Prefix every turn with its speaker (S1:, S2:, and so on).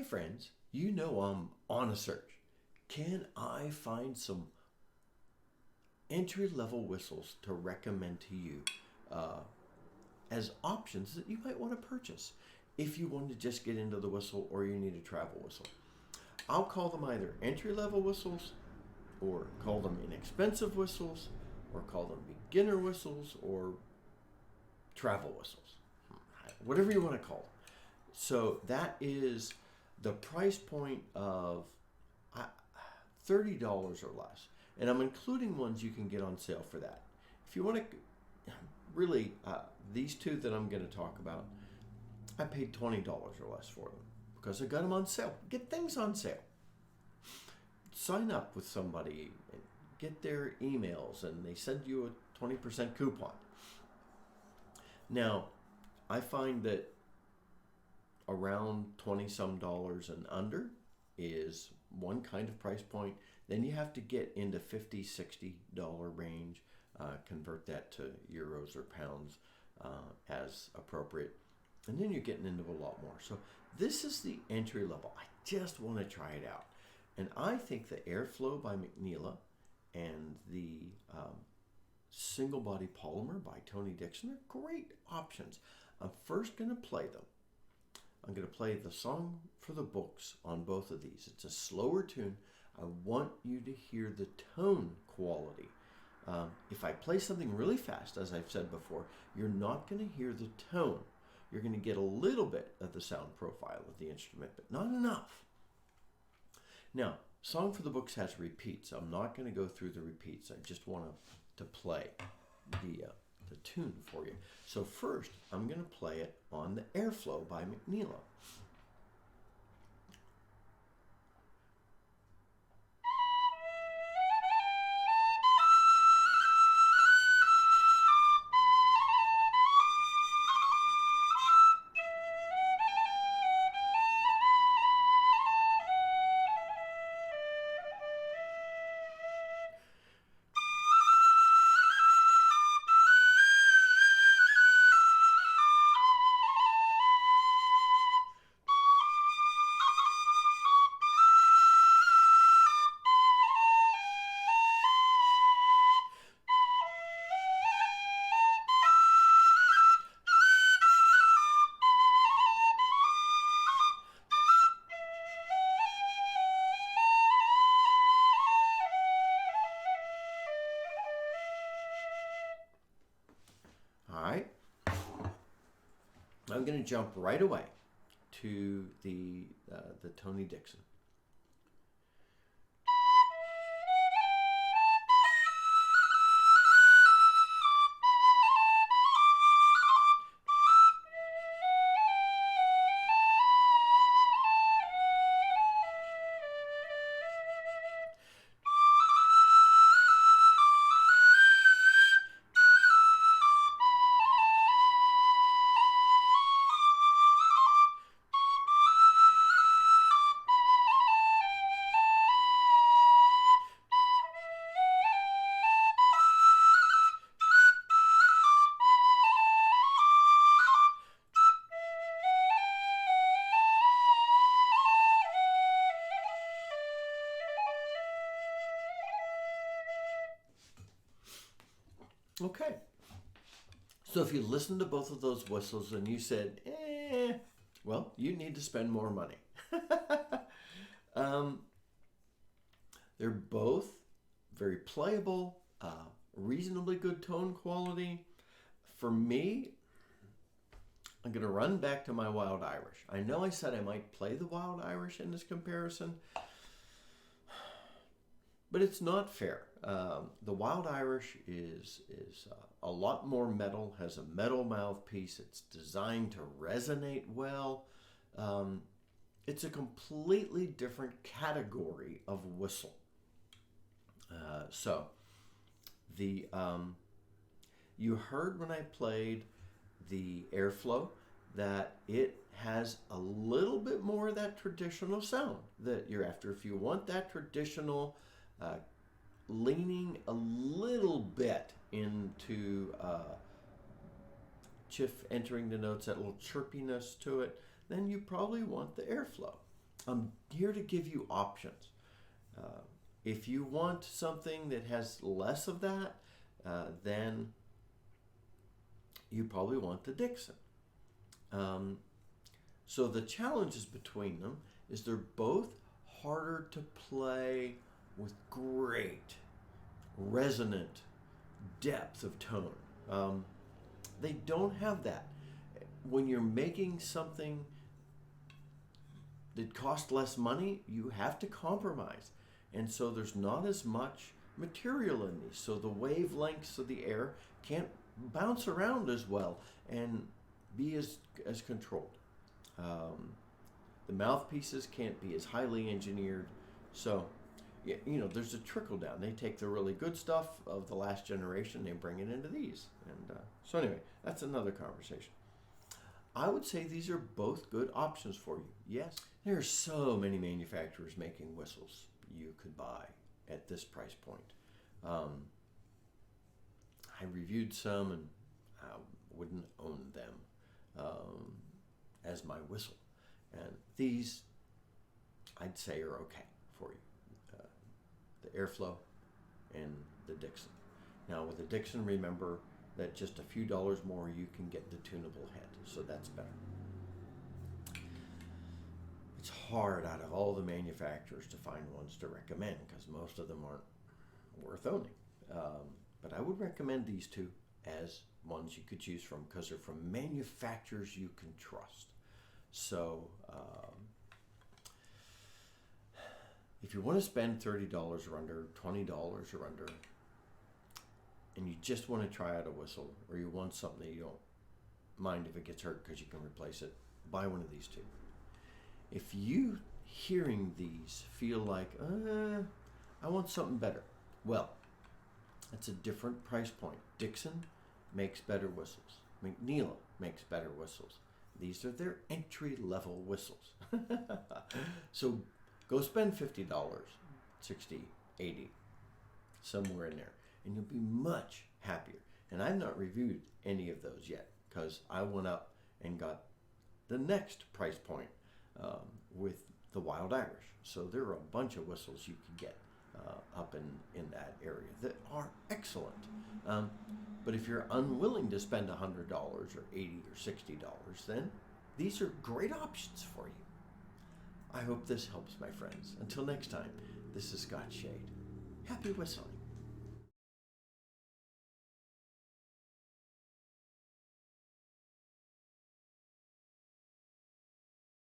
S1: friends, you know I'm on a search. Can I find some entry-level whistles to recommend to you as options that you might want to purchase if you want to just get into the whistle or you need a travel whistle? I'll call them either entry-level whistles, or call them inexpensive whistles, or call them beginner whistles, or travel whistles, whatever you want to call them. So that is the price point of $30 or less. And I'm including ones you can get on sale for that. If you want to, really, these two that I'm going to talk about, I paid $20 or less for them because I got them on sale. Get things on sale. Sign up with somebody and get their emails and they send you a 20% coupon. Now, I find that around 20 some dollars and under is one kind of price point. Then you have to get into $50, $60 range, convert that to euros or pounds as appropriate. And then you're getting into a lot more. So this is the entry level. I just want to try it out. And I think the AerFlo by McNeela and the single body polymer by Tony Dixon are great options. I'm first going to play them. I'm going to play the song for the books on both of these. It's a slower tune. I want you to hear the tone quality. If I play something really fast, as I've said before, you're not going to hear the tone. You're going to get a little bit of the sound profile of the instrument, but not enough. Now, Song for the Books has repeats. I'm not going to go through the repeats. I just want to play the tune for you. So first, I'm going to play it on the AerFlo by McNeela. I'm going to jump right away to the Tony Dixon. Okay, so if you listen to both of those whistles and you said, well, you need to spend more money. They're both very playable, reasonably good tone quality. For me, I'm going to run back to my Wild Irish. I know I said I might play the Wild Irish in this comparison, but it's not fair. The Wild Irish is a lot more metal, has a metal mouthpiece. It's designed to resonate well. It's a completely different category of whistle. So you heard when I played the AerFlo that it has a little bit more of that traditional sound that you're after. If you want that traditional leaning a little bit into entering the notes, that little chirpiness to it, then you probably want the AerFlo. I'm here to give you options. If you want something that has less of that, then you probably want the Dixon. So the challenges between them is they're both harder to play with great resonant depth of tone. They don't have that. When you're making something that costs less money, you have to compromise. And so there's not as much material in these. So the wavelengths of the air can't bounce around as well and be as controlled. The mouthpieces can't be as highly engineered. So, there's a trickle down. They take the really good stuff of the last generation, they bring it into these. And so anyway, that's another conversation. I would say these are both good options for you. Yes, there are so many manufacturers making whistles you could buy at this price point. I reviewed some and I wouldn't own them as my whistle. And these, I'd say, are okay for you. The AerFlo and the Dixon. Now with the Dixon, remember that just a few dollars more you can get the tunable head, so that's better. It's hard out of all the manufacturers to find ones to recommend because most of them aren't worth owning. But I would recommend these two as ones you could choose from because they're from manufacturers you can trust. So if you want to spend $30 or under, $20 or under, and you just want to try out a whistle, or you want something that you don't mind if it gets hurt because you can replace it, buy one of these two. If you, hearing these, feel like, I want something better, well, that's a different price point. Dixon makes better whistles. McNeela makes better whistles. These are their entry-level whistles. So go spend $50, $60, $80, somewhere in there, and you'll be much happier. And I've not reviewed any of those yet because I went up and got the next price point with the Wild Irish. So there are a bunch of whistles you can get up in that area that are excellent. But if you're unwilling to spend $100 or $80 or $60, then these are great options for you. I hope this helps, my friends. Until next time, this is Scott Shade. Happy whistling.